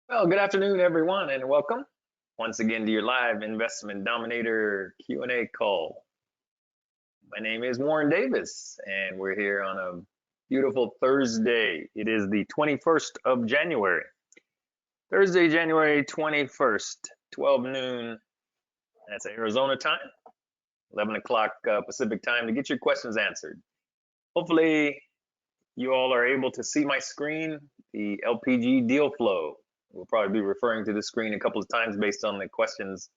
Well, good afternoon, everyone, and welcome once again to your live Investment Dominator Q&A call. My name is Warren Davis, and we're here on a beautiful Thursday. It is the 21st of January. Thursday, January 21st, 12 noon. That's Arizona time, 11 o'clock Pacific time to get your questions answered. Hopefully, you all are able to see my screen, the LPG deal flow. We'll probably be referring to the screen a couple of times based on the questions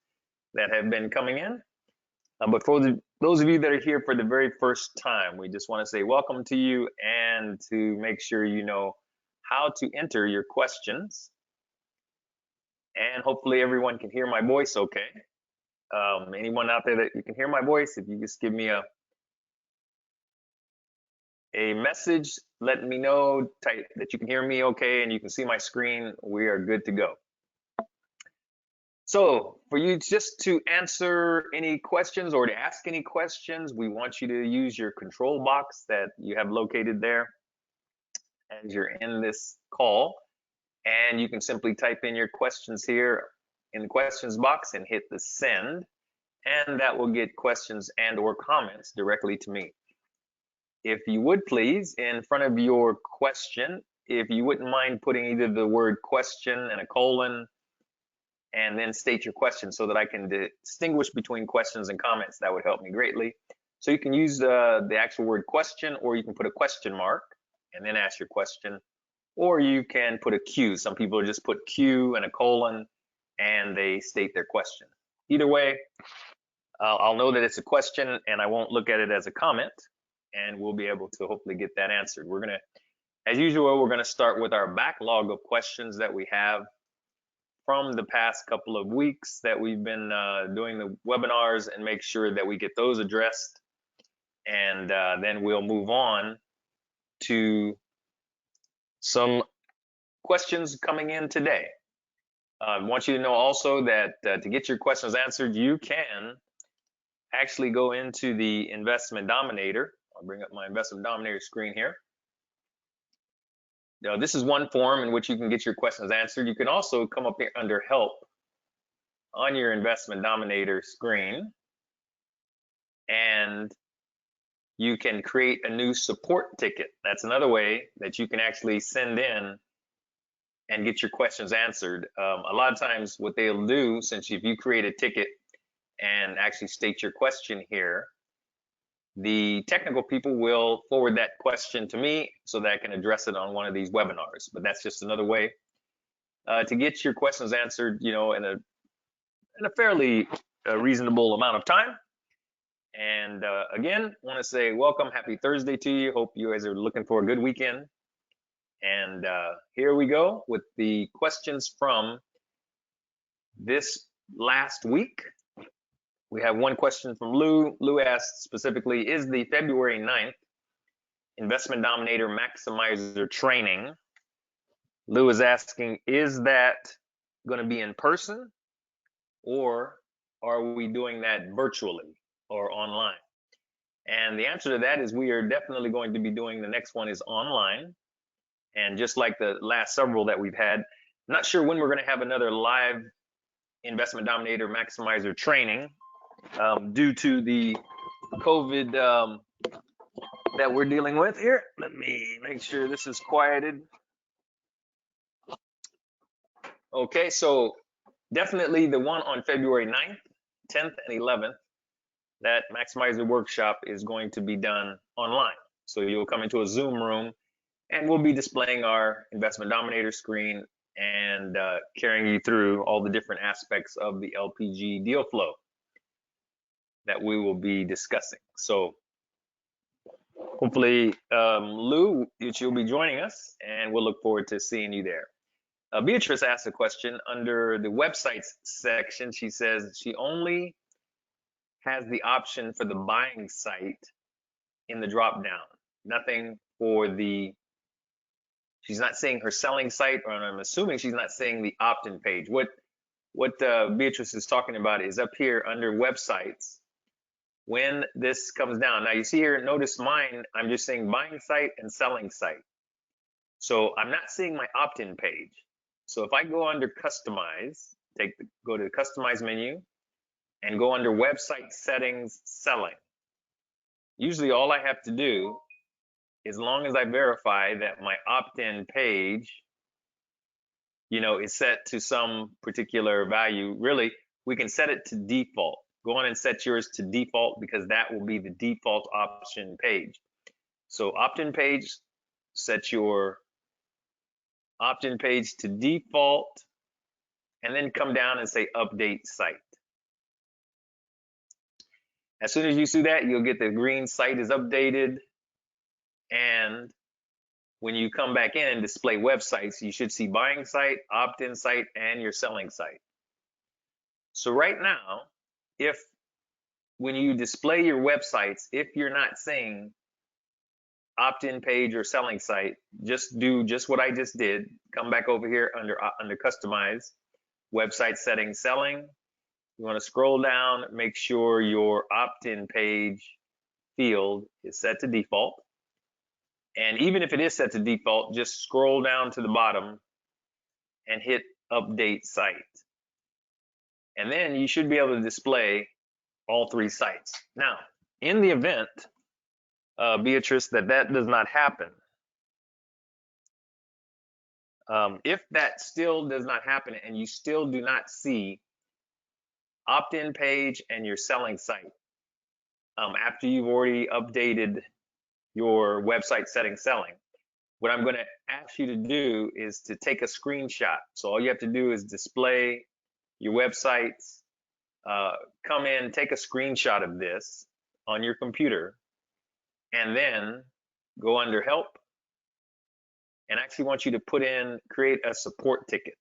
that have been coming in. But for those of you that are here for the very first time, we just want to say welcome to you and to make sure you know how to enter your questions. And hopefully everyone can hear my voice okay. Anyone out there that you can hear my voice, if you just give me a message letting me know that you can hear me okay and you can see my screen, we are good to go. So for you just to answer any questions or to ask any questions, we want you to use your control box that you have located there as you're in this call. And you can simply type in your questions here in the questions box and hit the send, and that will get questions and or comments directly to me. If you would please, in front of your question, if you wouldn't mind putting either the word question and a colon and then state your question so that I can distinguish between questions and comments, that would help me greatly. So you can use the actual word question, or you can put a question mark and then ask your question, or you can put a Q. Some people just put Q and a colon and they state their question. Either way, I'll know that it's a question and I won't look at it as a comment, and we'll be able to hopefully get that answered. We're gonna, as usual, we're gonna start with our backlog of questions that we have from the past couple of weeks that we've been doing the webinars, and make sure that we get those addressed. And then we'll move on to some questions coming in today. I want you to know also that to get your questions answered, you can actually go into the Investment Dominator. I'll bring up my Investment Dominator screen here. Now, this is one form in which you can get your questions answered. You can also come up here under Help on your Investment Dominator screen, and you can create a new support ticket. That's another way that you can actually send in and get your questions answered. A lot of times what they'll do, since if you create a ticket and actually state your question here, the technical people will forward that question to me so that I can address it on one of these webinars. But that's just another way to get your questions answered, you know, in a fairly reasonable amount of time. And again, want to say welcome, happy Thursday to you. Hope you guys are looking for a good weekend. And here we go with the questions from this last week. We have one question from Lou. Lou asked specifically, is the February 9th Investment Dominator Maximizer training? Lou is asking, is that going to be in person, or are we doing that virtually or online? And the answer to that is we are definitely going to be doing, the next one is online. And just like the last several that we've had, not sure when we're going to have another live Investment Dominator Maximizer training due to the COVID that we're dealing with here. Let me make sure this is quieted. Okay, so definitely the one on February 9th, 10th, and 11th, that Maximizer Workshop is going to be done online. So you'll come into a Zoom room and we'll be displaying our Investment Dominator screen and carrying you through all the different aspects of the LPG deal flow that we will be discussing. So hopefully, Lou, you'll be joining us, and we'll look forward to seeing you there. Beatrice asked a question under the websites section. She says she only has the option for the buying site in the drop down, nothing for the, she's not saying her selling site, or I'm assuming she's not saying the opt-in page. What Beatrice is talking about is up here under websites. When this comes down, now you see here, notice mine, I'm just saying buying site and selling site. So I'm not seeing my opt-in page. So if I go under customize, go to the customize menu and go under website settings selling. Usually all I have to do, as long as I verify that my opt-in page, is set to some particular value, really, we can set it to default. Go on and set yours to default because that will be the default option page. So opt-in page, set your opt-in page to default, and then come down and say update site. As soon as you see that, you'll get the green site is updated, and when you come back in and display websites, you should see buying site, opt-in site, and your selling site. So right now, when you display your websites, if you're not seeing opt-in page or selling site, just do what I just did. Come back over here under customize, website settings selling. You want to scroll down, make sure your opt-in page field is set to default. And even if it is set to default, just scroll down to the bottom and hit update site. And then you should be able to display all three sites. Now, in the event, Beatrice, that does not happen, if that still does not happen and you still do not see opt-in page and your selling site, after you've already updated your website settings selling, what I'm going to ask you to do is to take a screenshot. So all you have to do is display your websites, come in, take a screenshot of this on your computer, and then go under help, and I actually want you to create a support ticket.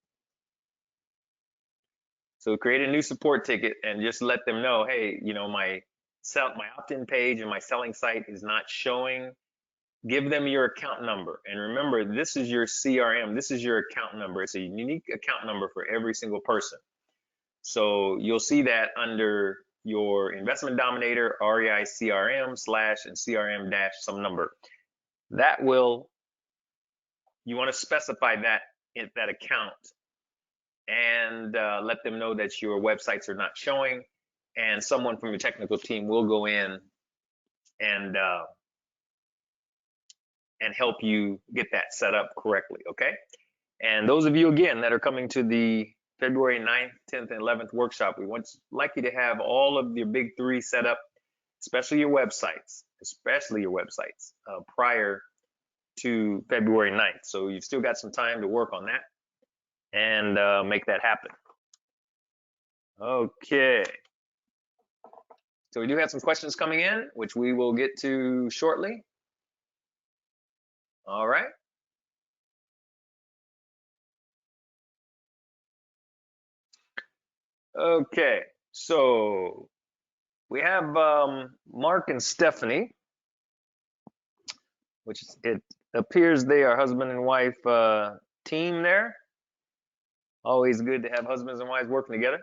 So create a new support ticket and just let them know, hey, my opt-in page and my selling site is not showing. Give them your account number. And remember, this is your CRM. This is your account number. It's a unique account number for every single person. So you'll see that under your Investment Dominator REI CRM / and CRM dash some number. You want to specify that account and let them know that your websites are not showing, and someone from your technical team will go in and help you get that set up correctly, okay? And those of you, again, that are coming to the February 9th, 10th, and 11th workshop, we like you to have all of your big three set up, especially your websites, prior to February 9th. So you've still got some time to work on that and make that happen. Okay. So we do have some questions coming in, which we will get to shortly. All right. Okay, so we have Mark and Stephanie, which it appears they are husband and wife team there. Always good to have husbands and wives working together.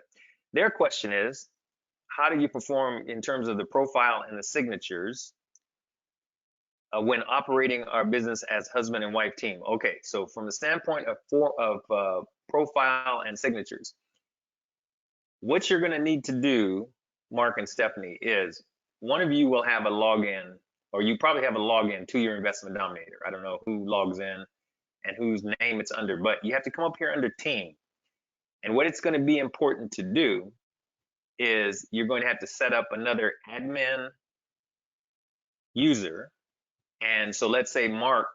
Their question is, how do you perform in terms of the profile and the signatures when operating our business as husband and wife team? Okay, so from the standpoint of profile and signatures, what you're going to need to do, Mark and Stephanie, is one of you will have a login, or you probably have a login to your Investment Dominator. I don't know who logs in and whose name it's under, but you have to come up here under team. And what it's going to be important to do is you're going to have to set up another admin user. And so let's say, Mark,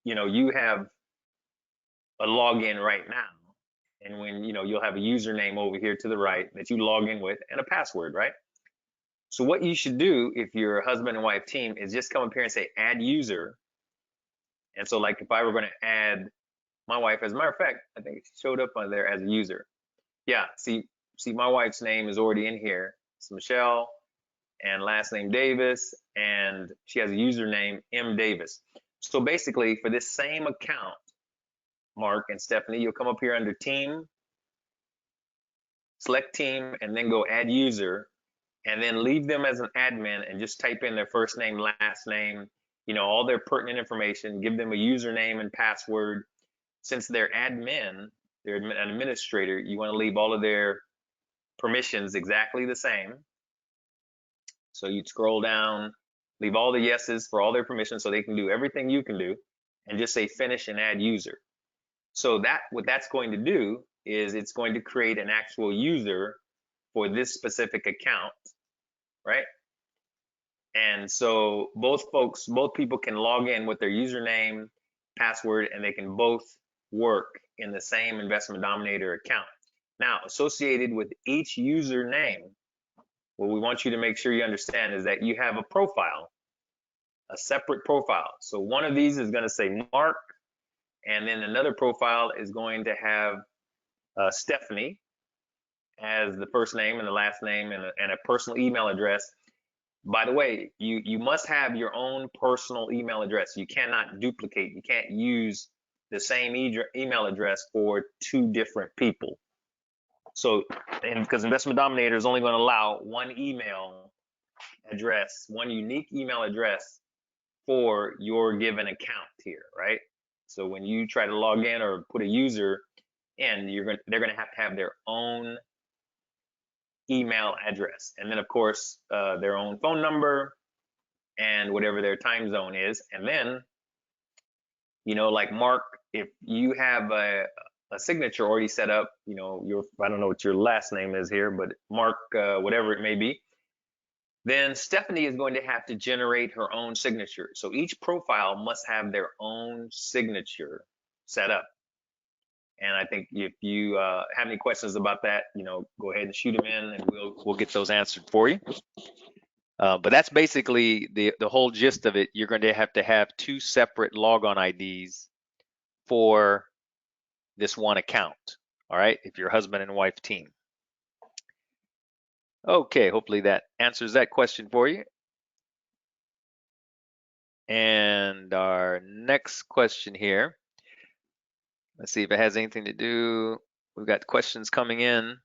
you have a login right now. And when, you'll have a username over here to the right that you log in with and a password, right? So what you should do if you're a husband and wife team is just come up here and say add user. And so like if I were going to add my wife, as a matter of fact, I think it showed up on there as a user. Yeah, see my wife's name is already in here. It's Michelle and last name Davis, and she has a username M Davis. So basically for this same account, Mark and Stephanie, you'll come up here under team, select team, and then go add user, and then leave them as an admin and just type in their first name, last name, all their pertinent information, give them a username and password, since they're admin, they're an administrator, you want to leave all of their permissions exactly the same. So you'd scroll down, leave all the yeses for all their permissions so they can do everything you can do, and just say finish and add user. So what that's going to do is it's going to create an actual user for this specific account, right? And so both people can log in with their username, password, and they can both work in the same Investment Dominator account. Now, associated with each username, what we want you to make sure you understand is that you have a profile, a separate profile. So one of these is going to say Mark, and then another profile is going to have Stephanie as the first name and the last name and a personal email address. By the way, you must have your own personal email address. You cannot duplicate. You can't use the same email address for two different people. So, and because Investment Dominator is only going to allow one email address, one unique email address for your given account here, right? So when you try to log in or put a user in, they're going to have their own email address, and then of course their own phone number and whatever their time zone is. And then, you know, like Mark, if you have a signature already set up, you know, I don't know what your last name is here, but Mark, whatever it may be, then Stephanie is going to have to generate her own signature. So each profile must have their own signature set up. And I think if you have any questions about that, you know, go ahead and shoot them in, and we'll get those answered for you. But that's basically the whole gist of it. You're going to have two separate logon IDs for this one account. All right, if you're husband and wife team. Okay, hopefully that answers that question for you. And our next question here. Let's see if it has anything to do. We've got questions coming in.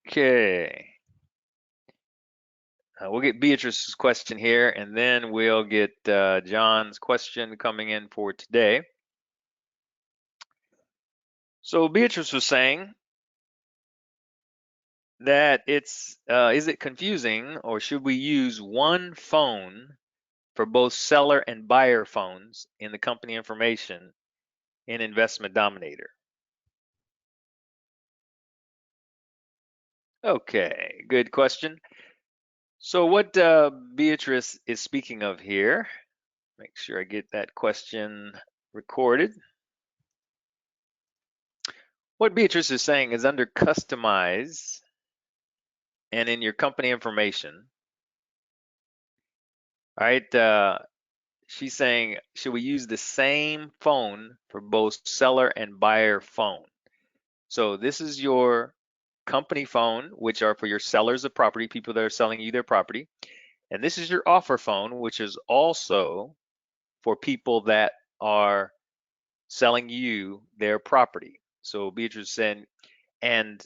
Okay. We'll get Beatrice's question here, and then we'll get John's question coming in for today. So Beatrice was saying that is it confusing, or should we use one phone for both seller and buyer phones in the company information in Investment Dominator? Okay, good question. So what Beatrice is speaking of here, make sure I get that question recorded. What Beatrice is saying is under customize and in your company information. All right, she's saying, should we use the same phone for both seller and buyer phone? So this is your company phone, which are for your sellers of property, people that are selling you their property. And this is your offer phone, which is also for people that are selling you their property. So Beatrice said, and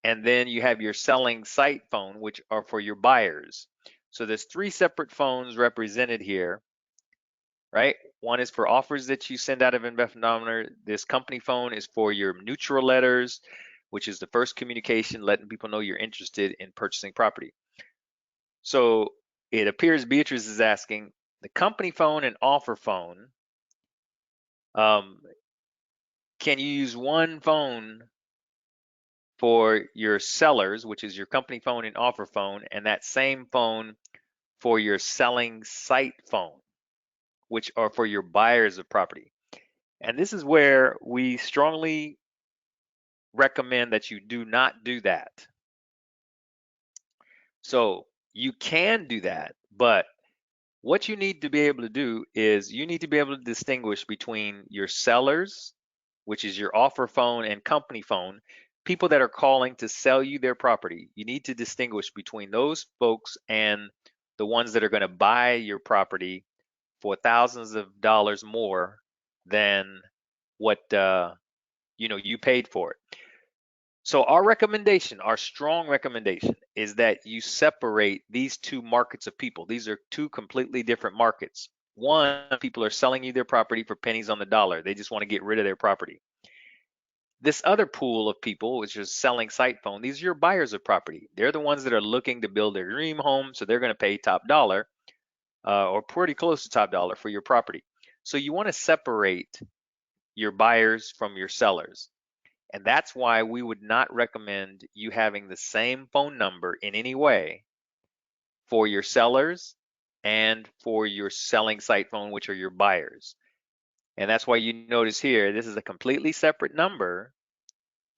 then you have your selling site phone, which are for your buyers. So there's three separate phones represented here, right? One is for offers that you send out of Investment Dominator. This company phone is for your neutral letters, which is the first communication letting people know you're interested in purchasing property. So it appears Beatrice is asking, the company phone and offer phone, can you use one phone for your sellers, which is your company phone and offer phone, and that same phone for your selling site phone, which are for your buyers of property? And this is where we strongly recommend that you do not do that. So you can do that, but what you need to be able to do is you need to be able to distinguish between your sellers, which is your offer phone and company phone, people that are calling to sell you their property. You need to distinguish between those folks and the ones that are going to buy your property for thousands of dollars more than what you paid for it. So our recommendation, our strong recommendation, is that you separate these two markets of people. These are two completely different markets. One, people are selling you their property for pennies on the dollar. They just want to get rid of their property. This other pool of people, which is selling site phone, these are your buyers of property. They're the ones that are looking to build their dream home, so they're going to pay top dollar or pretty close to top dollar for your property. So you want to separate your buyers from your sellers. And that's why we would not recommend you having the same phone number in any way for your sellers and for your selling site phone, which are your buyers. And that's why you notice here, this is a completely separate number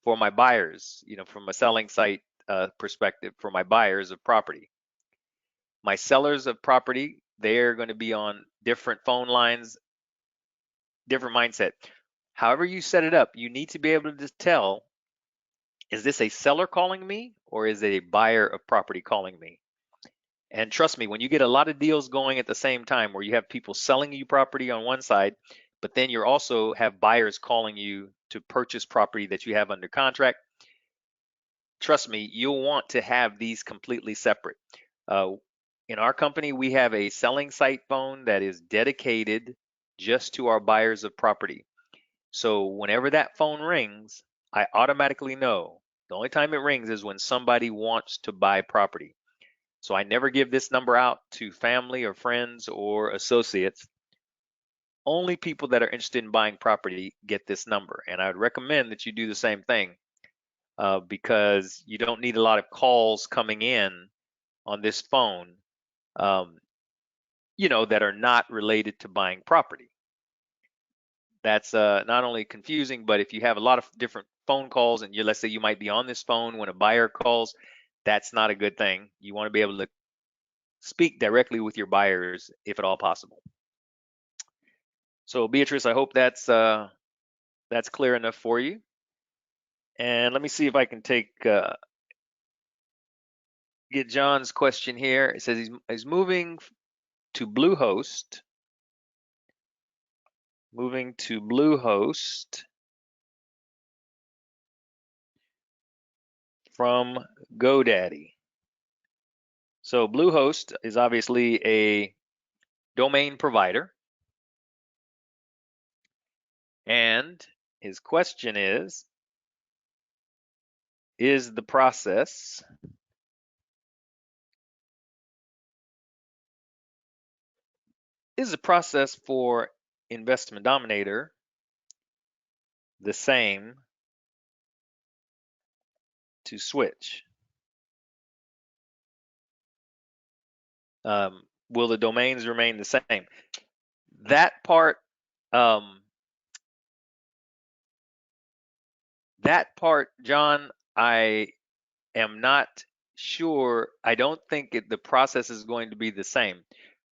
for my buyers, from a selling site perspective, for my buyers of property. My sellers of property, they're going to be on different phone lines, different mindset. However you set it up, you need to be able to just tell, is this a seller calling me or is it a buyer of property calling me? And trust me, when you get a lot of deals going at the same time where you have people selling you property on one side, but then you also have buyers calling you to purchase property that you have under contract, trust me, you'll want to have these completely separate. In our company, we have a selling site phone that is dedicated just to our buyers of property. So whenever that phone rings, I automatically know the only time it rings is when somebody wants to buy property. So I never give this number out to family or friends or associates. Only people that are interested in buying property get this number. And I would recommend that you do the same thing because you don't need a lot of calls coming in on this phone, um, that are not related to buying property. That's not only confusing, but if you have a lot of different phone calls and let's say you might be on this phone when a buyer calls, that's not a good thing. You want to be able to speak directly with your buyers if at all possible. So Beatrice, I hope that's clear enough for you. And let me see if I can get John's question here. It says he's moving to Bluehost. Moving to Bluehost from GoDaddy. So Bluehost is obviously a domain provider. And his question is the process for Investment Dominator the same to switch? Will the domains remain the same? That part, John, I am not sure. I don't think the process is going to be the same.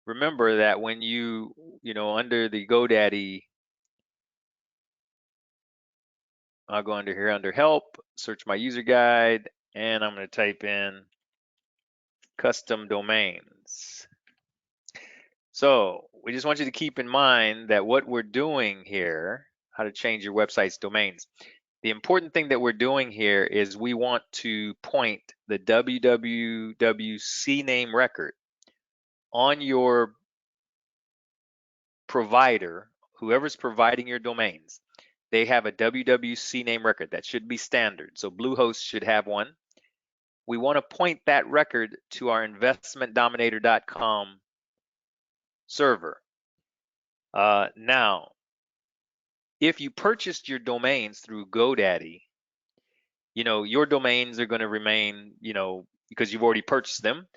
Remember that when under the GoDaddy, I'll go under here under help, search my user guide, and I'm going to type in custom domains. So we just want you to keep in mind that what we're doing here, how to change your website's domains. The important thing that we're doing here is we want to point the www CNAME record on your provider, whoever's providing your domains. They have a www CNAME record that should be standard. So Bluehost should have one. We want to point that record to our investmentdominator.com server. Now, if you purchased your domains through GoDaddy, your domains are going to remain, because you've already purchased them.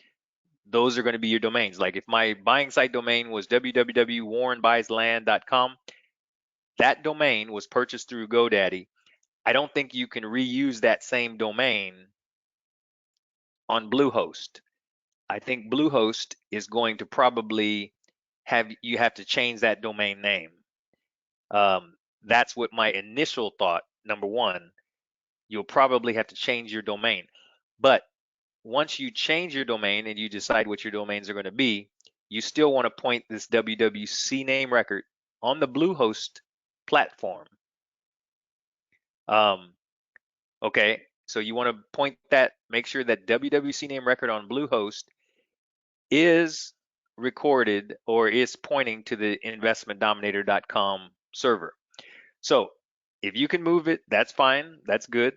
Those are going to be your domains. Like if my buying site domain was www.warrenbuysland.com, that domain was purchased through GoDaddy. I don't think you can reuse that same domain on Bluehost. I think Bluehost is going to probably have to change that domain name. That's what my initial thought. Number one, you'll probably have to change your domain. But once you change your domain and you decide what your domains are going to be, you still want to point this www CNAME record on the Bluehost platform. Okay, So you want to point that, make sure that WWC name record on Bluehost is recorded or is pointing to the investmentdominator.com server. So if you can move it, that's fine. That's good.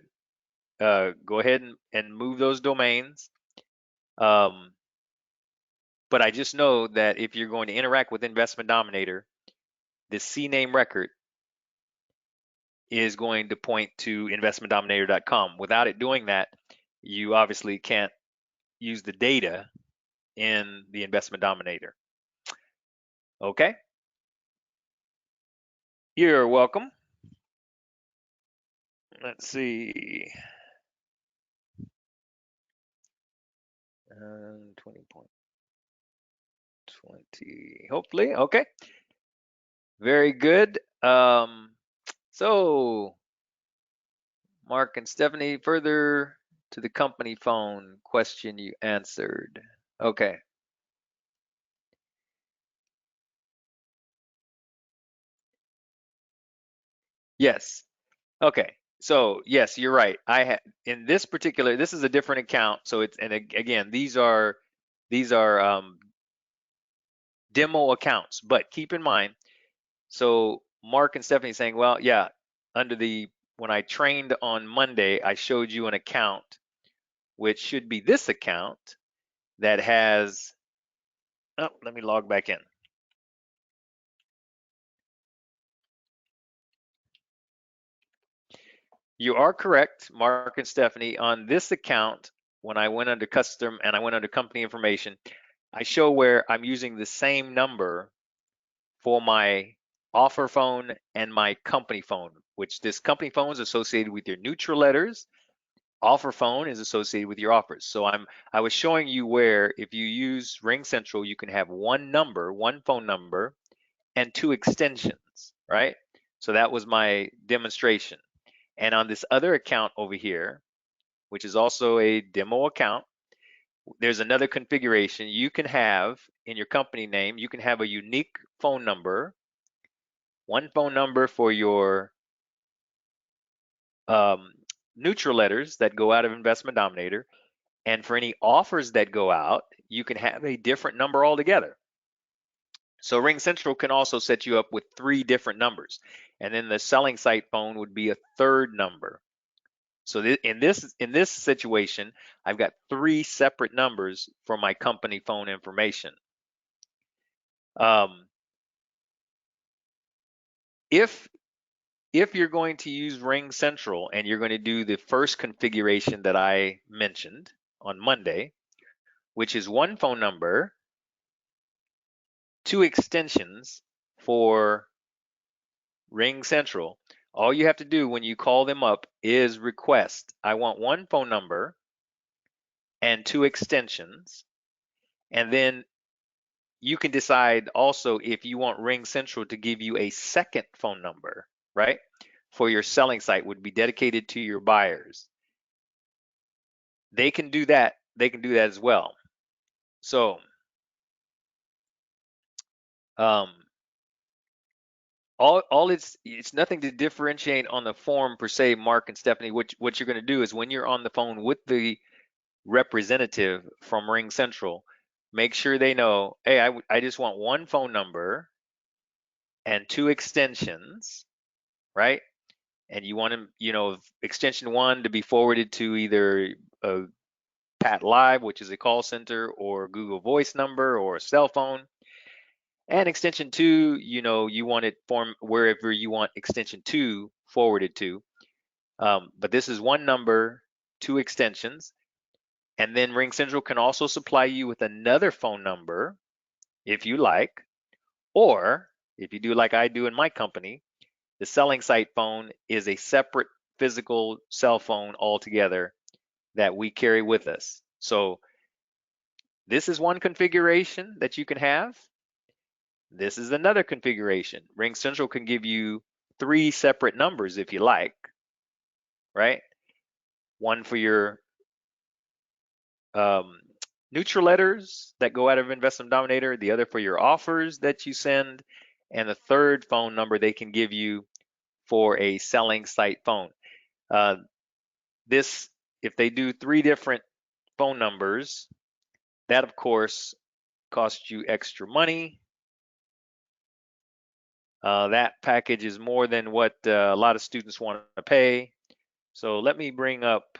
Go ahead and move those domains. But I just know that if you're going to interact with Investment Dominator, the CNAME record is going to point to investmentdominator.com. Without it doing that, you obviously can't use the data in the Investment Dominator. Okay? You're welcome. Let's see. 20.20. Hopefully. Okay. Very good. So Mark and Stephanie, further to the company phone question you answered. Okay. Yes. Okay. So yes, you're right. I had in this particular, this is a different account. So it's, and again, these are demo accounts. But keep in mind, so Mark and Stephanie saying, well, yeah, under the, when I trained on Monday, I showed you an account, which should be this account that has, oh, let me log back in. You are correct, Mark and Stephanie. On this account, when I went under custom and I went under company information, I show where I'm using the same number for my offer phone and my company phone, which this company phone is associated with your neutral letters. Offer phone is associated with your offers. So I was showing you where if you use Ring Central, you can have one number, one phone number, and two extensions, right? So that was my demonstration. And on this other account over here, which is also a demo account, there's another configuration you can have in your company name. You can have a unique phone number, one phone number for your um, neutral letters that go out of Investment Dominator. And for any offers that go out, you can have a different number altogether. So Ring Central can also set you up with 3 different numbers. And then the selling site phone would be a third number. So in this situation, I've got 3 separate numbers for my company phone information. Um, if you're going to use Ring Central and you're going to do the first configuration that I mentioned on Monday, which is one phone number, 2 extensions for Ring Central, all you have to do when you call them up is request, I want one phone number and 2 extensions, and then you can decide also if you want Ring Central to give you a second phone number, right? For your selling site would be dedicated to your buyers. They can do that. They can do that as well. So um, all it's nothing to differentiate on the form per se, Mark and Stephanie. What you're going to do is when you're on the phone with the representative from Ring Central, make sure they know, hey, I just want one phone number and 2 extensions, right? And you want them, extension 1 to be forwarded to either a Pat Live, which is a call center, or Google Voice number, or a cell phone. And extension 2, you want it from wherever you want extension 2 forwarded to. But this is one number, 2 extensions. And then Ring Central can also supply you with another phone number if you like, or if you do like I do in my company, the selling site phone is a separate physical cell phone altogether that we carry with us. So this is one configuration that you can have. This is another configuration. Ring Central can give you 3 separate numbers if you like, right? One for your um, neutral letters that go out of Investment Dominator, the other for your offers that you send, and the third phone number they can give you for a selling site phone. This if they do 3 different phone numbers, that of course costs you extra money. That package is more than what a lot of students want to pay. So let me bring up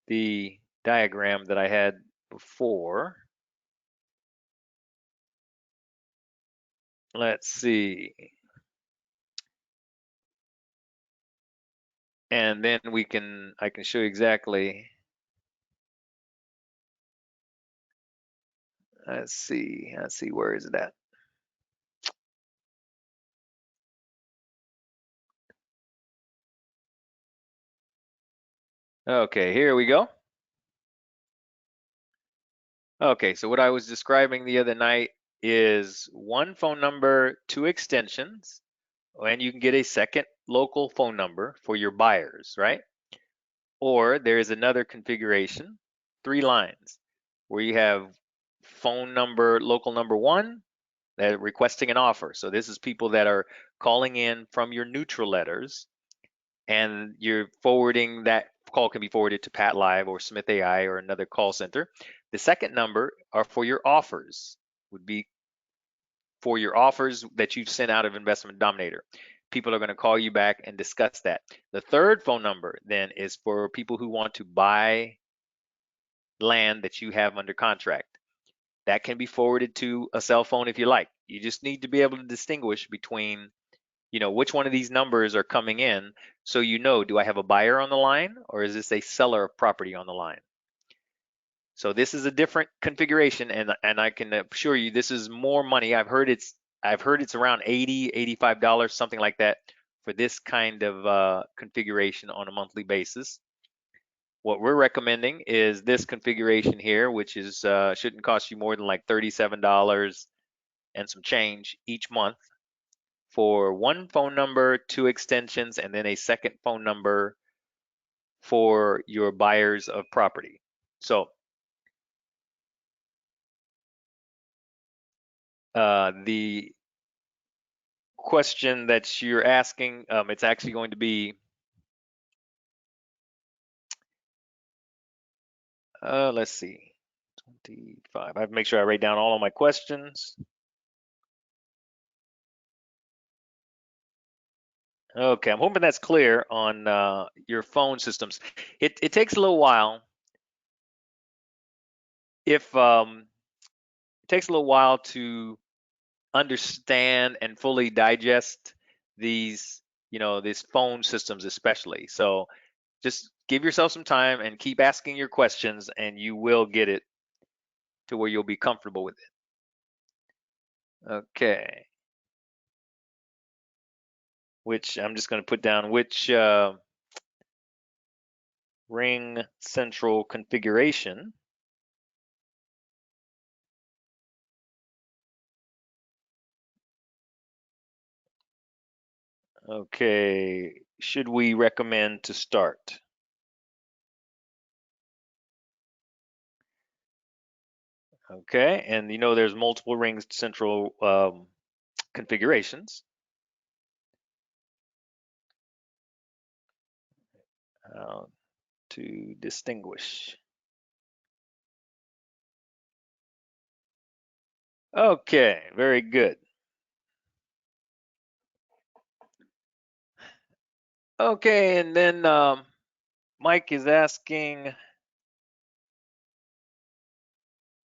the diagram that I had before. Let's see. And then I can show you exactly. Let's see, where is it at? Okay, here we go. Okay, so what I was describing the other night is 1 phone number, 2 extensions, and you can get a second local phone number for your buyers, right? Or there is another configuration, 3 lines, where you have phone number, local number 1, that are requesting an offer. So this is people that are calling in from your neutral letters, and you're forwarding that call can be forwarded to Pat Live or Smith AI or another call center. The second number are for your offers, would be for your offers that you've sent out of Investment Dominator. People are going to call you back and discuss that. The third phone number then is for people who want to buy land that you have under contract. That can be forwarded to a cell phone if you like. You just need to be able to distinguish between, which one of these numbers are coming in, so do I have a buyer on the line or is this a seller of property on the line? So this is a different configuration, and I can assure you this is more money. I've heard it's around $80, $85, something like that, for this kind of configuration on a monthly basis. What we're recommending is this configuration here, which is shouldn't cost you more than like $37 and some change each month for 1 phone number, 2 extensions, and then a second phone number for your buyers of property. So the question that you're asking, it's actually going to be, let's see, 25. I have to make sure I write down all of my questions. Okay, I'm hoping that's clear on your phone systems. It takes a little while. If It takes a little while to understand and fully digest these, these phone systems especially. So just give yourself some time and keep asking your questions, and you will get it to where you'll be comfortable with it. Okay. Which I'm just going to put down which ring central configuration. Okay, should we recommend to start? Okay, and there's multiple ring central configurations. To distinguish. Okay, very good. Okay, and then Mike is asking,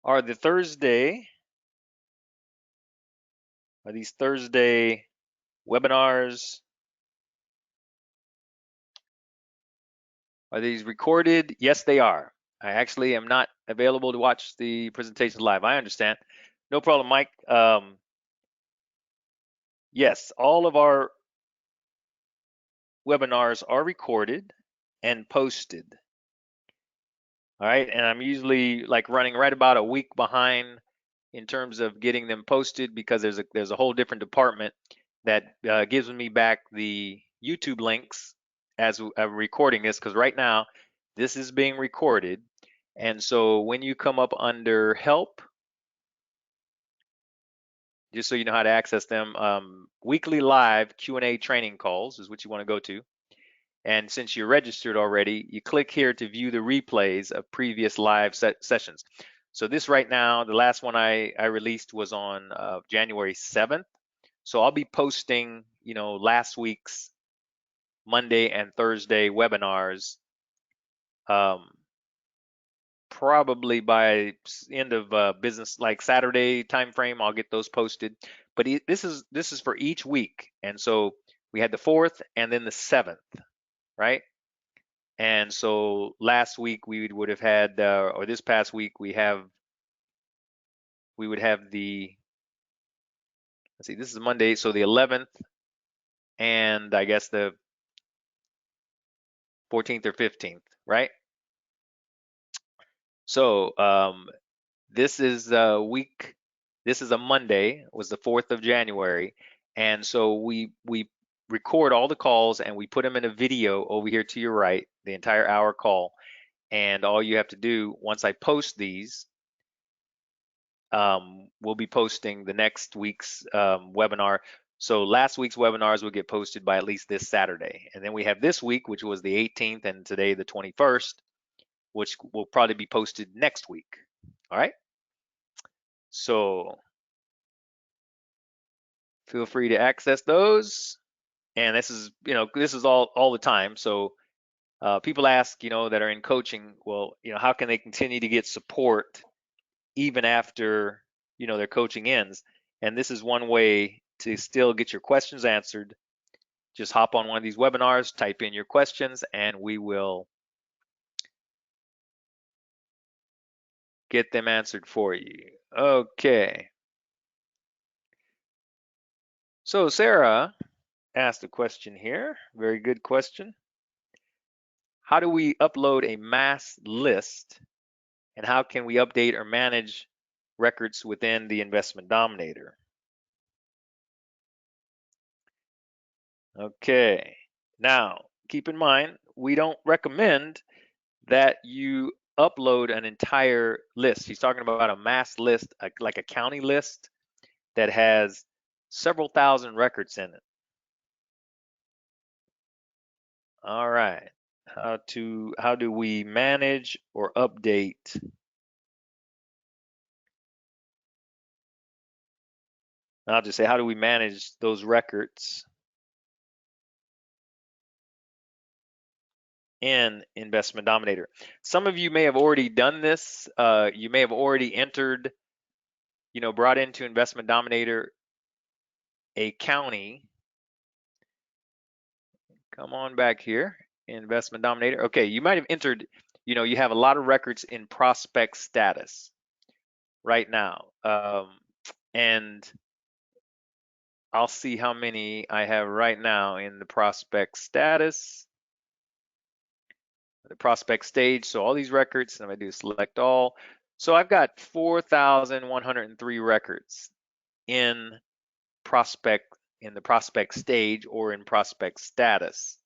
are these Thursday webinars, are these recorded? Yes, they are. I actually am not available to watch the presentation live. I understand. No problem, Mike. Yes, all of our webinars are recorded and posted. All right, and I'm usually like running right about a week behind in terms of getting them posted, because there's a whole different department that gives me back the YouTube links as I'm recording this, because right now this is being recorded. And so when you come up under help, just so you know how to access them, weekly live Q&A training calls is what you want to go to. And since you're registered already, you click here to view the replays of previous live sessions. So this right now, the last one I released was on January 7th. So I'll be posting, last week's Monday and Thursday webinars, probably by end of business, like Saturday timeframe. I'll get those posted. But this is for each week, and so we had the 4th and then the 7th, right? And so last week we would have had, or this past week we would have the, let's see, this is Monday, so the 11th and I guess the 14th or 15th, right? So this is a week, this is a Monday, was the 4th of January. And so we record all the calls and we put them in a video over here to your right, the entire hour call. And all you have to do, once I post these, we'll be posting the next week's webinar. So last week's webinars will get posted by at least this Saturday. And then we have this week, which was the 18th, and today the 21st, which will probably be posted next week. All right. So feel free to access those. And this is, this is all the time. So people ask, that are in coaching, well, how can they continue to get support even after, their coaching ends? And this is one way to still get your questions answered. Just hop on one of these webinars, type in your questions, and we will get them answered for you. Okay. So Sarah asked a question here. Very good question. How do we upload a mass list, and how can we update or manage records within the Investment Dominator? Okay. Now, keep in mind, we don't recommend that you upload an entire list. He's talking about a mass list, like a county list that has several thousand records in it. All right. How do we manage or update? I'll just say, how do we manage those records in Investment Dominator? Some of you may have already done this. You may have already entered, brought into Investment Dominator a county. Come on back here, Investment Dominator. Okay, you might have entered, you have a lot of records in prospect status right now. And I'll see how many I have right now in the prospect status, the prospect stage. So all these records, and if I do select all, so I've got 4,103 records in the prospect stage or in prospect status.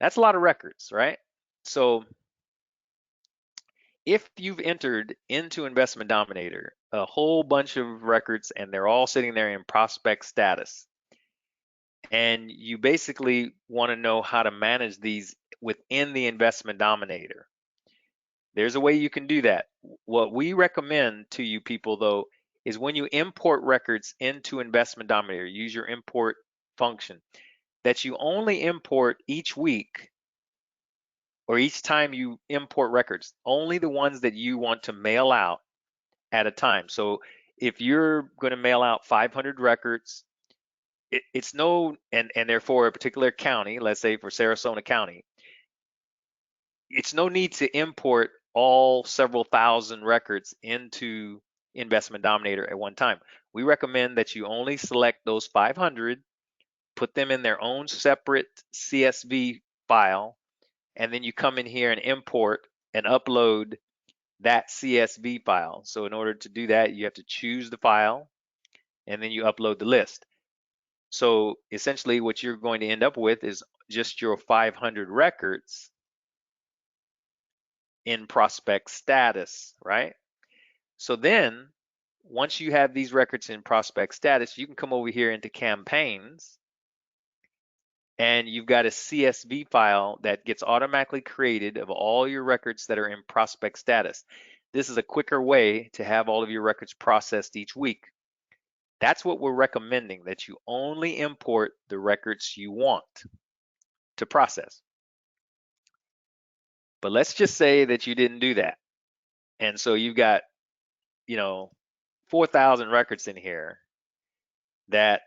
That's a lot of records, right? So if you've entered into Investment Dominator a whole bunch of records and they're all sitting there in prospect status, and you basically want to know how to manage these within the Investment Dominator, there's a way you can do that. What we recommend to you people, though, is when you import records into Investment Dominator, use your import function, that you only import each week or each time you import records, only the ones that you want to mail out at a time. So if you're going to mail out 500 records, it's no, and they're for a particular county, let's say for Sarasota County, it's no need to import all several thousand records into Investment Dominator at one time. We recommend that you only select those 500, put them in their own separate CSV file, and then you come in here and import and upload that CSV file. So in order to do that, you have to choose the file and then you upload the list. So essentially what you're going to end up with is just your 500 records in prospect status, right? So then once you have these records in prospect status, you can come over here into campaigns and you've got a CSV file that gets automatically created of all your records that are in prospect status. This is a quicker way to have all of your records processed each week. That's what we're recommending, that you only import the records you want to process. But let's just say that you didn't do that. And so you've got, 4,000 records in here that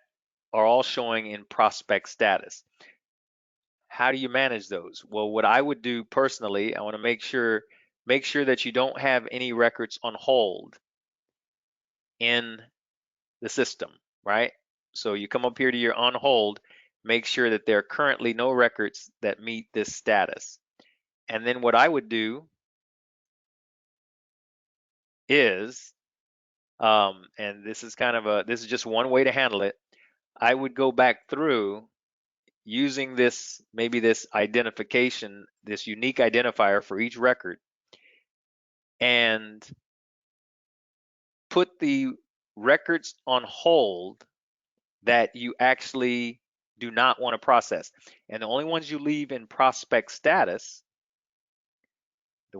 are all showing in prospect status. How do you manage those? Well, what I would do personally, I want to make sure that you don't have any records on hold in the system, right? So you come up here to your on hold, make sure that there are currently no records that meet this status. And then what I would do is, and this is this is just one way to handle it. I would go back through using maybe this identification, this unique identifier for each record, and put the records on hold that you actually do not want to process. And the only ones you leave in prospect status, are the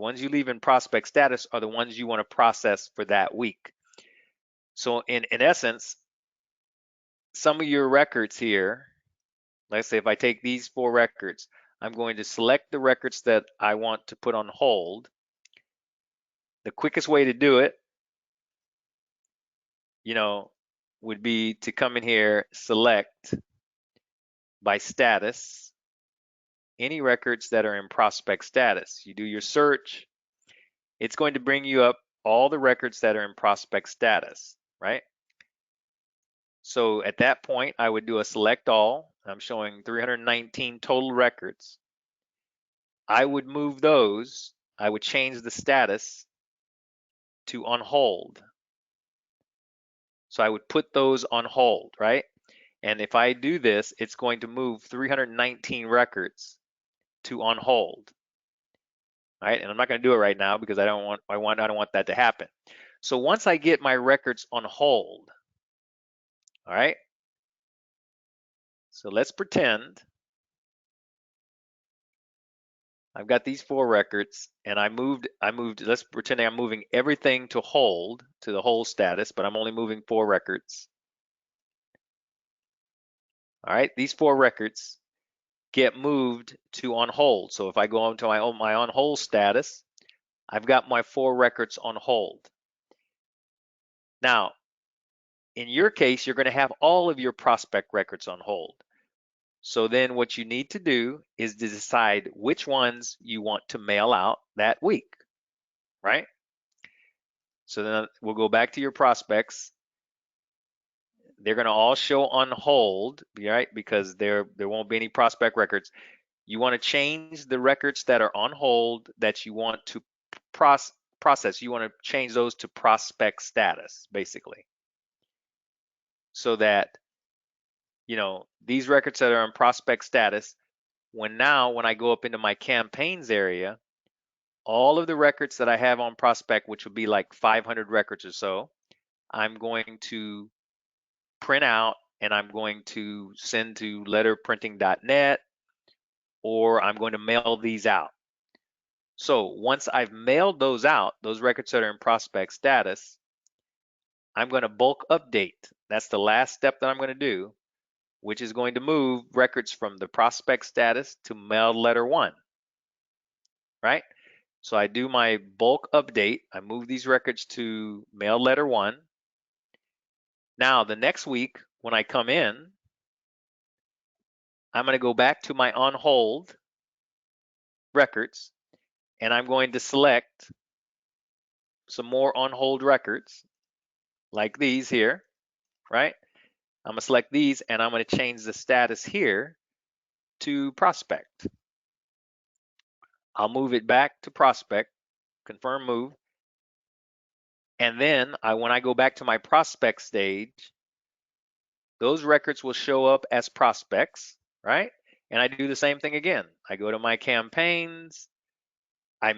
ones you want to process for that week. So in essence, some of your records here, let's say if I take these 4 records, I'm going to select the records that I want to put on hold. The quickest way to do it, would be to come in here, select by status, any records that are in prospect status. You do your search, it's going to bring you up all the records that are in prospect status, right? So at that point, I would do a select all. I'm showing 319 total records. I would move those, I would change the status to on hold. So I would put those on hold, right? And if I do this, it's going to move 319 records to on hold. All right, and I'm not going to do it right now because I don't want that to happen. So once I get my records on hold, all right, so let's pretend I've got these 4 records and I moved, let's pretend I'm moving everything to hold, to the hold status, but I'm only moving 4 records. All right, these 4 records get moved to on hold. So if I go into my on hold status, I've got my 4 records on hold. Now, in your case, you're going to have all of your prospect records on hold. So then what you need to do is to decide which ones you want to mail out that week, right? So then we'll go back to your prospects. They're going to all show on hold, right? Because there won't be any prospect records. You want to change the records that are on hold that you want to process. You want to change those to prospect status, basically. So that, these records that are in prospect status, when I go up into my campaigns area, all of the records that I have on prospect, which would be like 500 records or so, I'm going to print out and I'm going to send to letterprinting.net, or I'm going to mail these out. So once I've mailed those out, those records that are in prospect status, I'm going to bulk update. That's the last step that I'm going to do, which is going to move records from the prospect status to mailed letter 1, right? So I do my bulk update. I move these records to mailed letter 1. Now the next week when I come in, I'm going to go back to my on hold records and I'm going to select some more on hold records like these here, right? I'm going to select these and I'm going to change the status here to prospect. I'll move it back to prospect, confirm move. And then when I go back to my prospect stage, those records will show up as prospects, right? And I do the same thing again. I go to my campaigns, I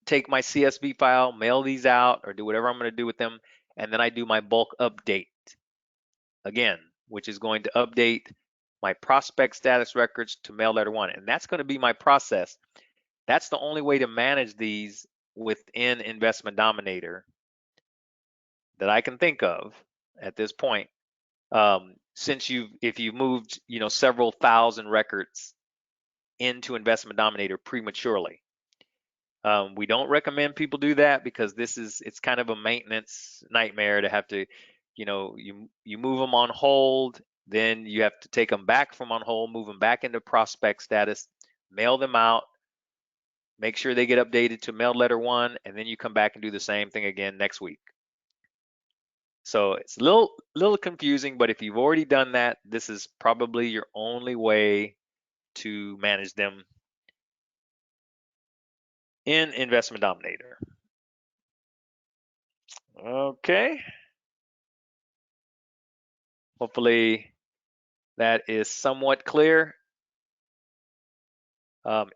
take my CSV file, mail these out, or do whatever I'm going to do with them, and then I do my bulk update again, which is going to update my prospect status records to mail letter one. And that's going to be my process. That's the only way to manage these within Investment Dominator that I can think of at this point. Since if you've moved, several thousand records into Investment Dominator prematurely. We don't recommend people do that because it's kind of a maintenance nightmare to have to, you move them on hold, then you have to take them back from on hold, move them back into prospect status, mail them out, make sure they get updated to mail letter one, and then you come back and do the same thing again next week. So it's a little confusing, but if you've already done that, this is probably your only way to manage them in Investment Dominator. Okay. Hopefully that is somewhat clear.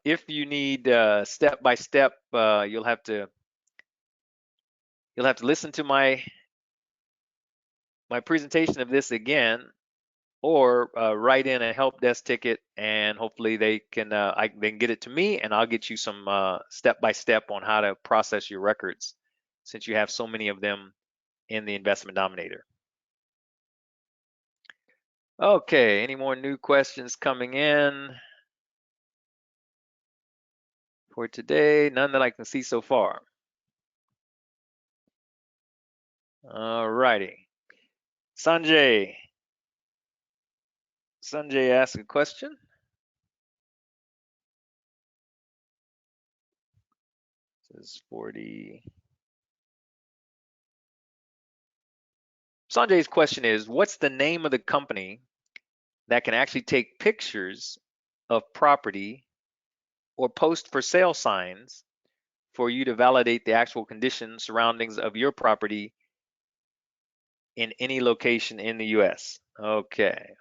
If you need step by step, you'll have to listen to my presentation of this again, or write in a help desk ticket, and hopefully they can get it to me, and I'll get you some step by step on how to process your records, since you have so many of them in the Investment Dominator. Okay, any more new questions coming in for today? None that I can see so far. All righty. Sanjay asked a question. This is 40. Sanjay's question is, what's the name of the company that can actually take pictures of property or post for sale signs for you to validate the actual condition surroundings of your property in any location in the US? Okay.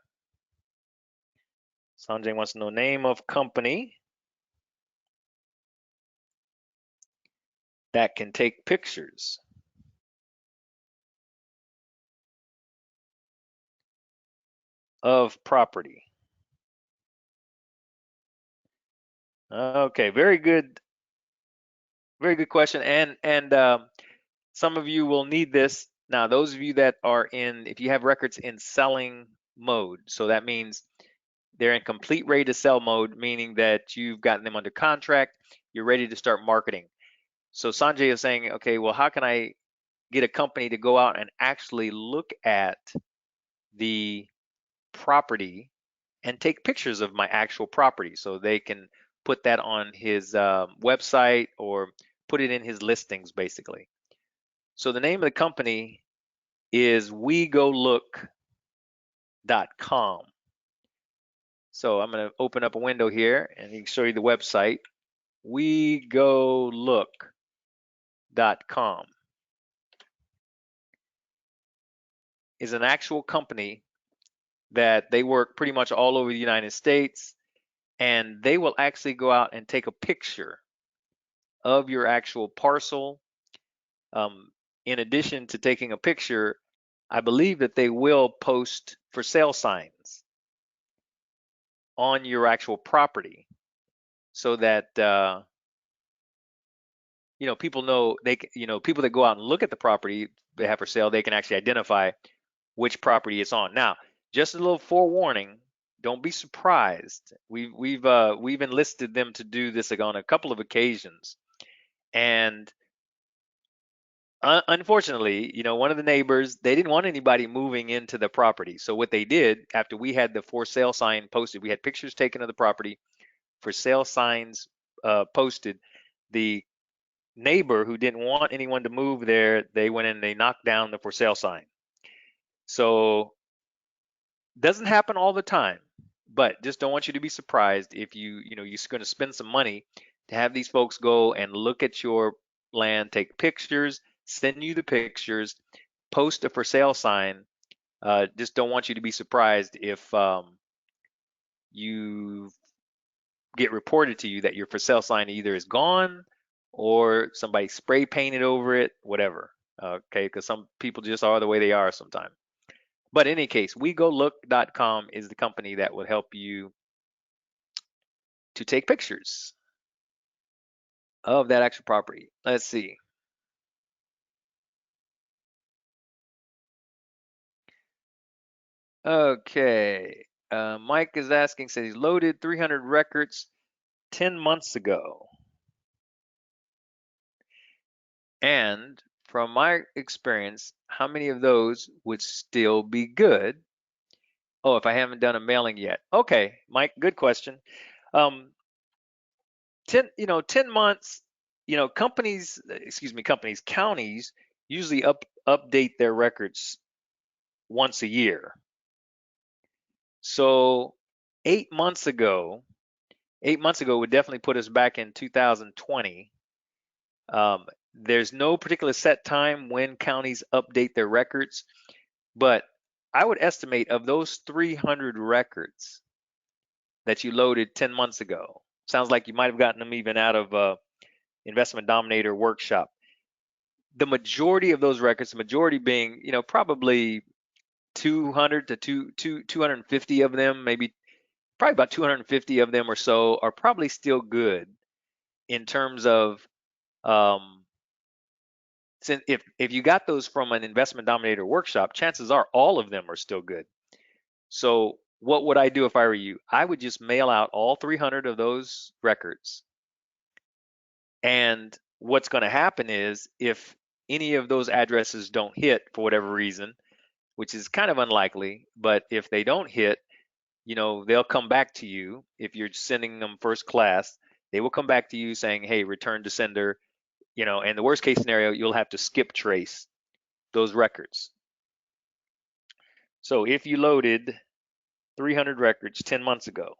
Sanjay wants to know name of company that can take pictures of property. Okay, very good question. And some of you will need this. Now, those of you that are if you have records in selling mode, so that means they're in complete ready to sell mode, meaning that you've gotten them under contract, you're ready to start marketing. So Sanjay is saying, okay, well, how can I get a company to go out and actually look at the property and take pictures of my actual property so they can put that on his website or put it in his listings, basically. So the name of the company is wegolook.com. So I'm going to open up a window here and he can show you the website. wegolook.com is an actual company that they work pretty much all over the United States, and they will actually go out and take a picture of your actual parcel. In addition to taking a picture, I believe that they will post for sale signs on your actual property so that people know people that go out and look at the property they have for sale, they can actually identify which property it's on. Now, just a little forewarning, don't be surprised. We've enlisted them to do this on a couple of occasions, and unfortunately, one of the neighbors, they didn't want anybody moving into the property. So what they did, after we had the for sale sign posted, we had pictures taken of the property, for sale signs posted. The neighbor who didn't want anyone to move there, they went in and they knocked down the for sale sign. So doesn't happen all the time, but just don't want you to be surprised if you're going to spend some money to have these folks go and look at your land, take pictures, send you the pictures, post a for sale sign. Just don't want you to be surprised if you get reported to you that your for sale sign either is gone or somebody spray painted over it, whatever. Okay, because some people just are the way they are sometimes. But in any case, wegolook.com is the company that will help you to take pictures of that actual property. Let's see. Okay. Mike is asking, says he's loaded 300 records 10 months ago. And from my experience, how many of those would still be good? Oh, if I haven't done a mailing yet. Okay, Mike, good question. 10 months, counties usually update their records once a year. So 8 months ago, 8 months ago would definitely put us back in 2020. There's no particular set time when counties update their records, but I would estimate of those 300 records that you loaded 10 months ago, sounds like you might have gotten them even out of Investment Dominator Workshop. The majority of those records, the majority being, probably 200 to 250 of them, maybe probably about 250 of them or so are probably still good in terms of since if you got those from an Investment Dominator Workshop, chances are all of them are still good. So what would I do if I were you? I would just mail out all 300 of those records. And what's going to happen is if any of those addresses don't hit for whatever reason, which is kind of unlikely, but if they don't hit, they'll come back to you. If you're sending them first class, they will come back to you saying, hey, return to sender, and the worst case scenario, you'll have to skip trace those records. So if you loaded 300 records 10 months ago,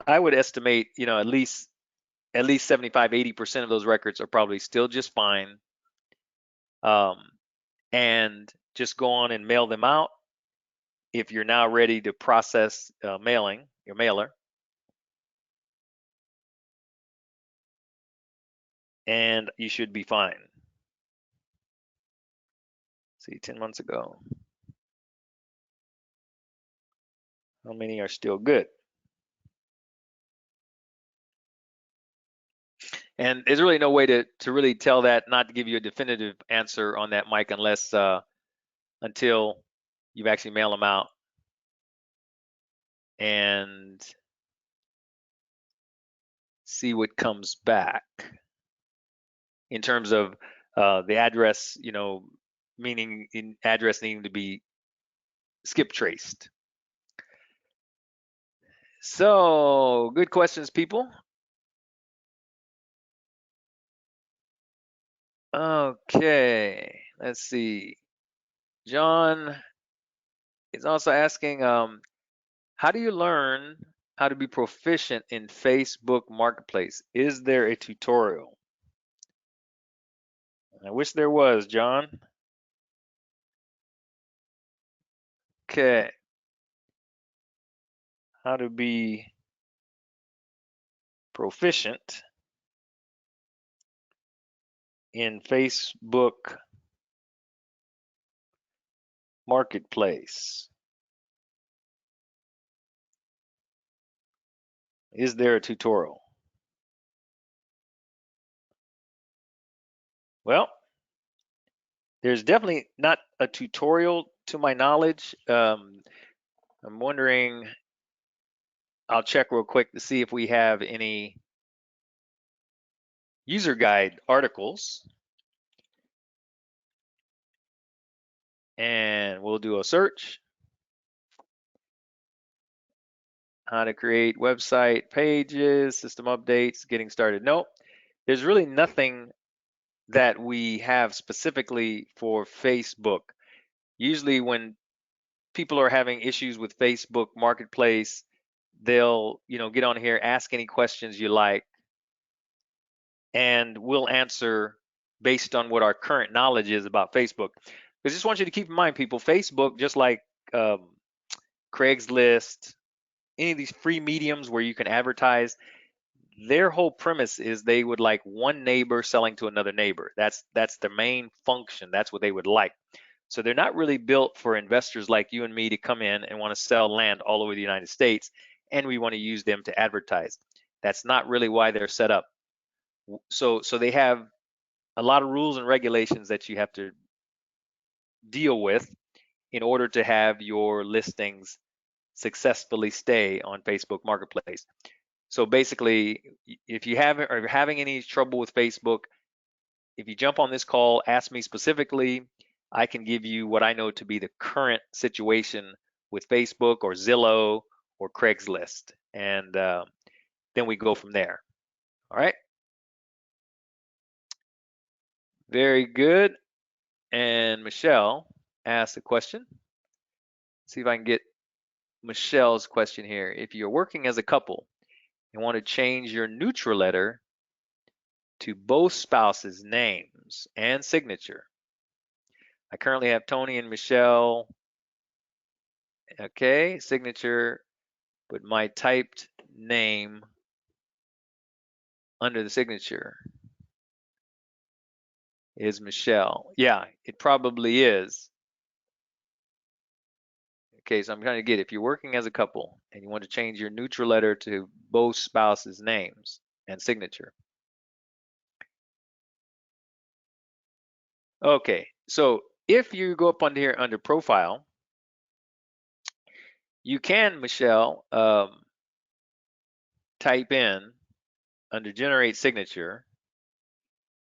I would estimate, at least 75, 80% of those records are probably still just fine. And just go on and mail them out. If you're now ready to process mailing, your mailer, and you should be fine. See, 10 months ago, how many are still good? And there's really no way to really tell that, not to give you a definitive answer on that, Mike, unless until you've actually mailed them out and see what comes back in terms of the address, meaning in address needing to be skip traced. So good questions, people. Okay, let's see. John is also asking, how do you learn how to be proficient in Facebook Marketplace? Is there a tutorial? I wish there was, John. Okay. How to be proficient in Facebook Marketplace. Is there a tutorial? Well, there's definitely not a tutorial to my knowledge. I'm wondering, I'll check real quick to see if we have any user guide articles. And we'll do a search. How to create website pages, system updates, getting started. No, there's really nothing that we have specifically for Facebook. Usually when people are having issues with Facebook Marketplace, they'll, get on here, ask any questions you like, and we'll answer based on what our current knowledge is about Facebook. Because I just want you to keep in mind, people, Facebook, just like Craigslist, any of these free mediums where you can advertise, their whole premise is they would like one neighbor selling to another neighbor. That's the main function. That's what they would like. So they're not really built for investors like you and me to come in and want to sell land all over the United States, and we want to use them to advertise. That's not really why they're set up. So they have a lot of rules and regulations that you have to deal with in order to have your listings successfully stay on Facebook Marketplace. So basically, if you are having any trouble with Facebook, if you jump on this call, ask me specifically, I can give you what I know to be the current situation with Facebook or Zillow or Craigslist, and then we go from there. All right. Very good. And Michelle asked a question. See if I can get Michelle's question here. If you're working as a couple and want to change your neutral letter to both spouses' names and signature. I currently have Tony and Michelle. Okay, signature, but my typed name under the signature is Michelle. Yeah, it probably is. Okay, so I'm trying to get, if you're working as a couple and you want to change your neutral letter to both spouses' names and signature. Okay, so if you go up under here under profile, you can, Michelle, type in under generate signature.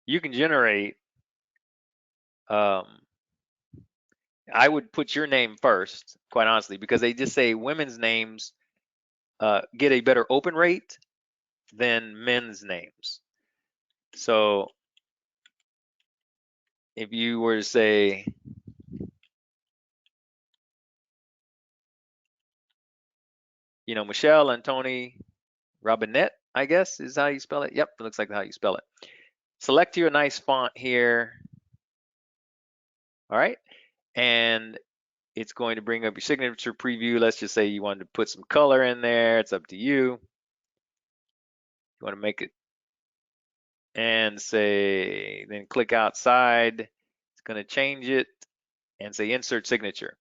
You can generate, I would put your name first, quite honestly, because they just say women's names get a better open rate than men's names. So if you were to say, you know, Michelle and Tony Robinette, I guess is how you spell it. Yep, it looks like how you spell it. Select your nice font here. All right. And it's going to bring up your signature preview. Let's just say you wanted to put some color in there. It's up to you. You want to make it and say, then click outside. It's going to change it and say insert signature.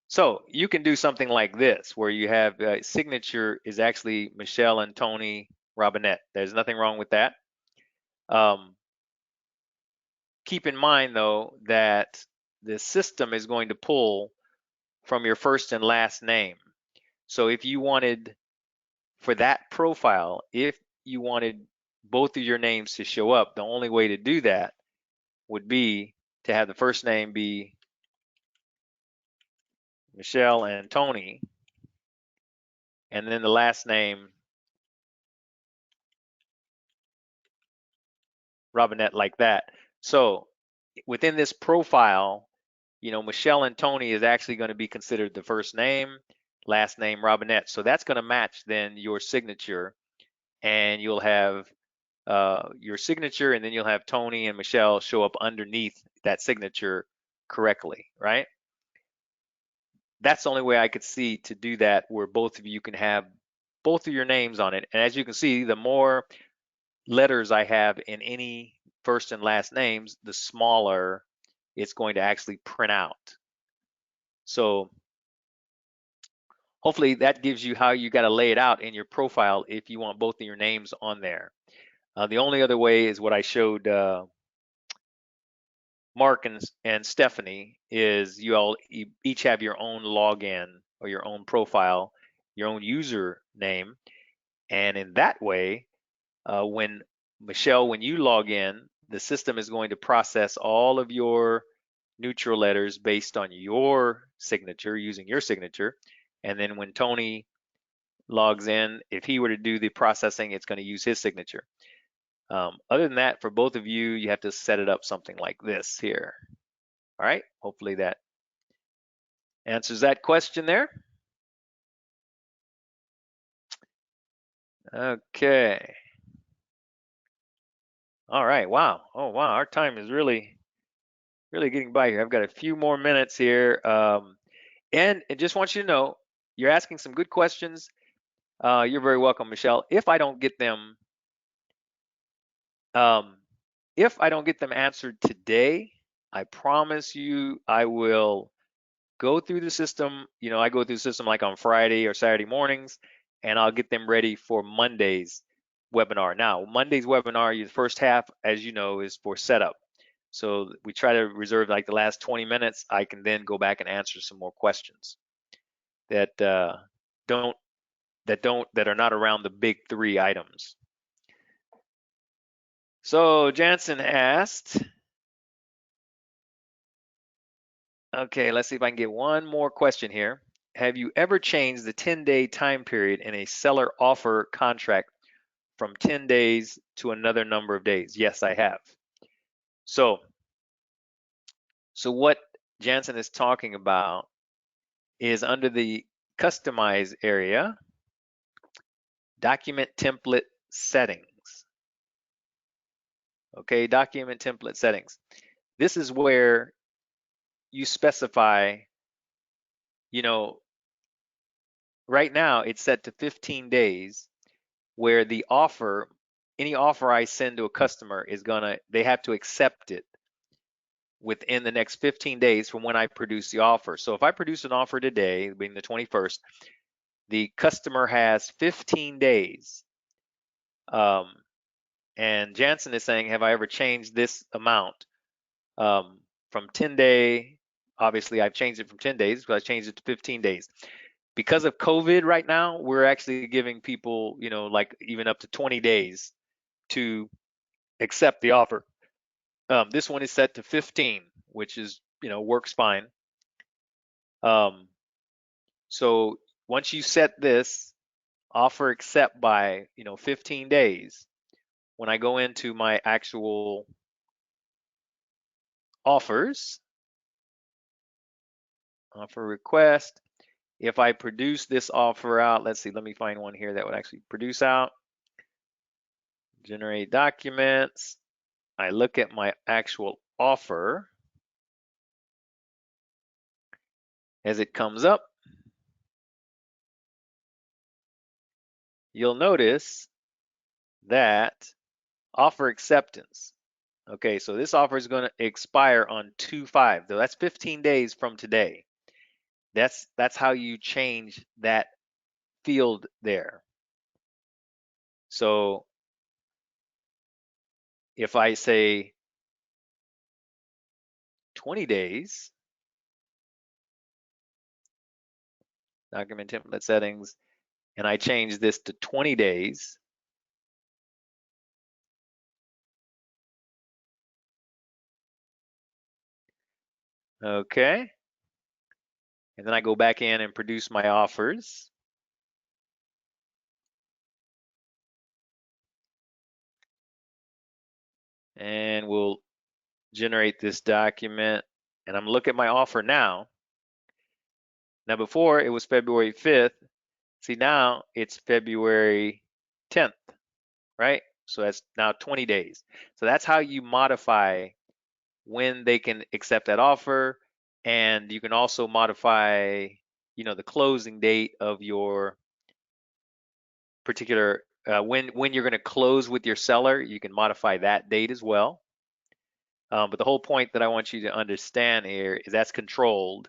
So you can do something like this where you have signature is actually Michelle and Tony Robinette. There's nothing wrong with that. Keep in mind though that the system is going to pull from your first and last name. So if you wanted for that profile, if you wanted both of your names to show up, the only way to do that would be to have the first name be Michelle and Tony, and then the last name Robinette, like that. So within this profile, you know, Michelle and Tony is actually going to be considered the first name, last name Robinette. So that's going to match then your signature, and you'll have your signature, and then you'll have Tony and Michelle show up underneath that signature correctly, right? That's the only way I could see to do that, where both of you can have both of your names on it. And as you can see, the more letters I have in any first and last names, the smaller it's going to actually print out. So hopefully that gives you how you got to lay it out in your profile if you want both of your names on there. The only other way is what I showed Mark and Stephanie, is you all each have your own login or your own profile, your own username, and in that way, when Michelle, when you log in, the system is going to process all of your neutral letters based on your signature, using your signature, and then when Tony logs in, if he were to do the processing, it's going to use his signature. Other than that, for both of you, you have to set it up something like this here. All right, hopefully that answers that question there. Okay. All right, wow. Oh, wow, our time is really getting by here. I've got a few more minutes here. And I just want you to know, you're asking some good questions. You're very welcome, Michelle. If I don't get them, um, answered today, I promise you I will go through the system. I go through the system like on Friday or Saturday mornings, and I'll get them ready for Monday's webinar. Now, Monday's webinar, the first half, as you know, is for setup. So we try to reserve like the last 20 minutes. I can then go back and answer some more questions that don't that are not around the big three items. So Jansen asked, okay, let's see if I can get one more question here. Have you ever changed the 10-day time period in a seller offer contract from 10 days to another number of days? Yes, I have. So what Jansen is talking about is under the customize area, document template settings. Okay, document template settings. This is where you specify, right now it's set to 15 days where the offer, any offer I send to a customer they have to accept it within the next 15 days from when I produce the offer. So if I produce an offer today, being the 21st, the customer has 15 days. And Jansen is saying, have I ever changed this amount from 10-day? Obviously, I've changed it from 10 days, but I changed it to 15 days. Because of COVID right now, we're actually giving people, like even up to 20 days to accept the offer. This one is set to 15, which is, works fine. So once you set this offer accept by, 15 days, when I go into my actual offers, offer request, if I produce this offer out, let's see, let me find one here that would actually produce out, generate documents. I look at my actual offer as it comes up. You'll notice that offer acceptance. Okay, so this offer is going to expire on 2/5, though that's 15 days from today. That's how you change that field there. So if I say 20 days, document template settings, and I change this to 20 days, okay, and then I go back in and produce my offers. And we'll generate this document, and I'm looking at my offer now. Now before it was February 5th. See, now it's February 10th, right? So that's now 20 days. So that's how you modify when they can accept that offer. And you can also modify, the closing date of your particular, when you're going to close with your seller, you can modify that date as well. But the whole point that I want you to understand here is that's controlled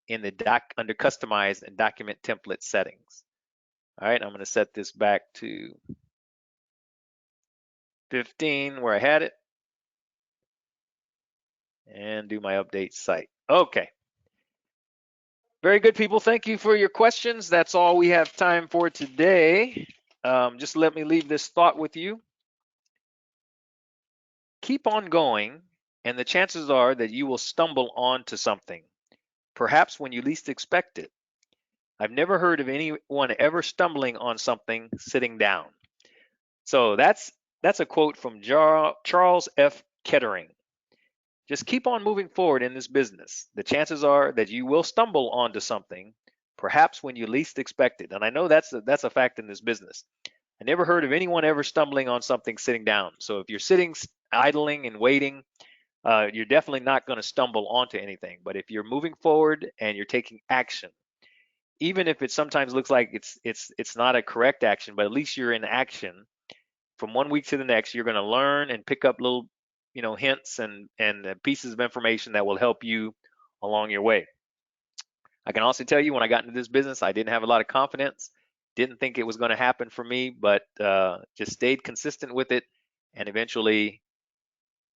in the under customize and document template settings. All right, I'm going to set this back to 15 where I had it and do my update site. Okay. Very good, people. Thank you for your questions. That's all we have time for today. Just let me leave this thought with you. Keep on going, and the chances are that you will stumble onto something, perhaps when you least expect it. I've never heard of anyone ever stumbling on something sitting down. So that's a quote from Charles F. Kettering. Just keep on moving forward in this business. The chances are that you will stumble onto something, perhaps when you least expect it. And I know that's a fact in this business. I never heard of anyone ever stumbling on something sitting down. So if you're sitting idling and waiting, you're definitely not going to stumble onto anything. But if you're moving forward and you're taking action, even if it sometimes looks like it's not a correct action, but at least you're in action. From one week to the next, you're going to learn and pick up little, hints and pieces of information that will help you along your way. I can also tell you, when I got into this business, I didn't have a lot of confidence, didn't think it was going to happen for me, but just stayed consistent with it, and eventually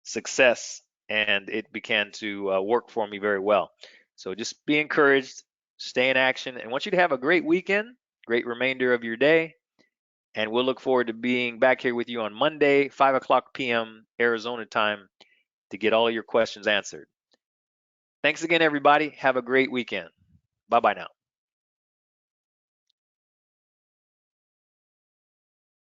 success, and it began to work for me very well. So just be encouraged, stay in action, and want you to have a great weekend, great remainder of your day. And we'll look forward to being back here with you on Monday, 5 o'clock p.m. Arizona time, to get all your questions answered. Thanks again, everybody. Have a great weekend. Bye bye now.